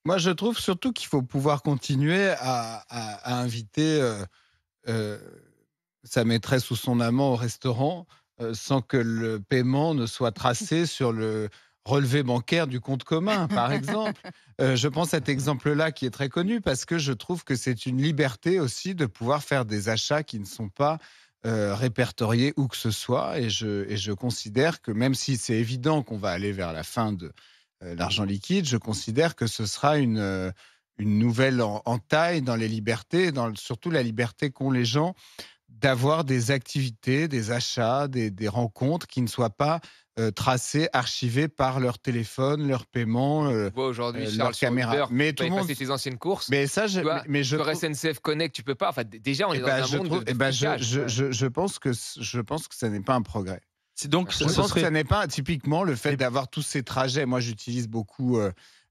Moi, je trouve surtout qu'il faut pouvoir continuer à inviter euh, sa maîtresse ou son amant au restaurant sans que le paiement ne soit tracé sur le relevé bancaire du compte commun, par exemple. Je prends cet exemple-là qui est très connu parce que je trouve que c'est une liberté aussi de pouvoir faire des achats qui ne sont pas répertoriés où que ce soit. Et je considère que même si c'est évident qu'on va aller vers la fin de l'argent liquide, je considère que ce sera une nouvelle entaille dans les libertés, surtout la liberté qu'ont les gens d'avoir des activités, des achats, des rencontres qui ne soient pas tracées, archivées par leur téléphone, leur paiement, Tu vois aujourd'hui, Charles, leur sur caméra. Uber, Mais tu peux tout le aller monde. passer tes anciennes courses. Mais ça, Tu vois, mais je sur trouve. SNCF Connect, tu peux pas. Enfin, déjà, on Eh est dans ben, un je monde trouve. de Eh ben, flicage. je pense que ça n'est pas un progrès. C'est donc, Je ce pense que serait. ça n'est pas typiquement le fait Mais d'avoir tous ces trajets. Moi, j'utilise beaucoup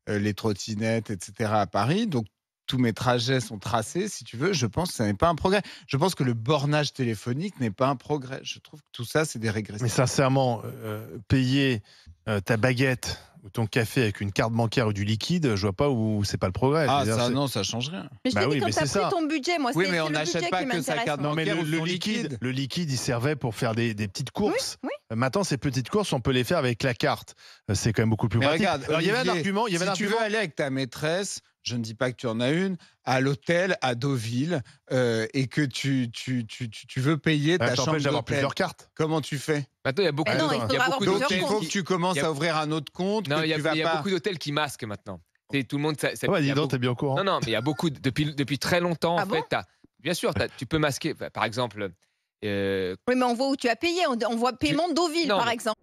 les trottinettes, etc. à Paris. Donc, tous mes trajets sont tracés, si tu veux. Je pense que ça n'est pas un progrès. Je pense que le bornage téléphonique n'est pas un progrès. Je trouve que tout ça, c'est des Mais régressions. sincèrement, payer ta baguette ou ton café avec une carte bancaire ou du liquide, je vois pas où c'est pas le progrès. Je Ah, veux dire, ça, non, ça change rien. Mais je Bah te dis, oui, quand mais tu as c'est pris ça. ton budget, moi, Oui, c'est mais on le n'achète budget pas qui que sa m'intéresse. carte Moi. Non, mais bancaire ou le son liquide, le liquide, il servait pour faire des petites Oui, courses. oui. Maintenant, ces petites courses, on peut les faire avec la carte. C'est quand même beaucoup plus Mais pratique. regarde, Alors, il y avait un Olivier, argument. Il y avait un si tu veux argument. aller avec ta maîtresse, je ne dis pas que tu en as une, à l'hôtel à Deauville et que tu veux payer Ça ta chambre t'empêche d'avoir d'hôtel, plusieurs cartes. comment tu fais? Maintenant, il y a beaucoup Mais non, il il y a faudra avoir beaucoup Donc, plusieurs il d'hôtels faut comptes. que tu commences il y a- à ouvrir un autre compte, Non, que il y tu vas a pas. beaucoup d'hôtels qui masquent maintenant. Tout le monde. Ah ouais, Il y dis a donc, beaucoup- t'es bien au courant. Non, non, mais il y a beaucoup. Depuis très longtemps, Ah en bon fait, bien sûr, tu peux masquer. Par exemple, Oui, mais on voit où tu as payé. On voit paiement Deauville, non, par mais exemple.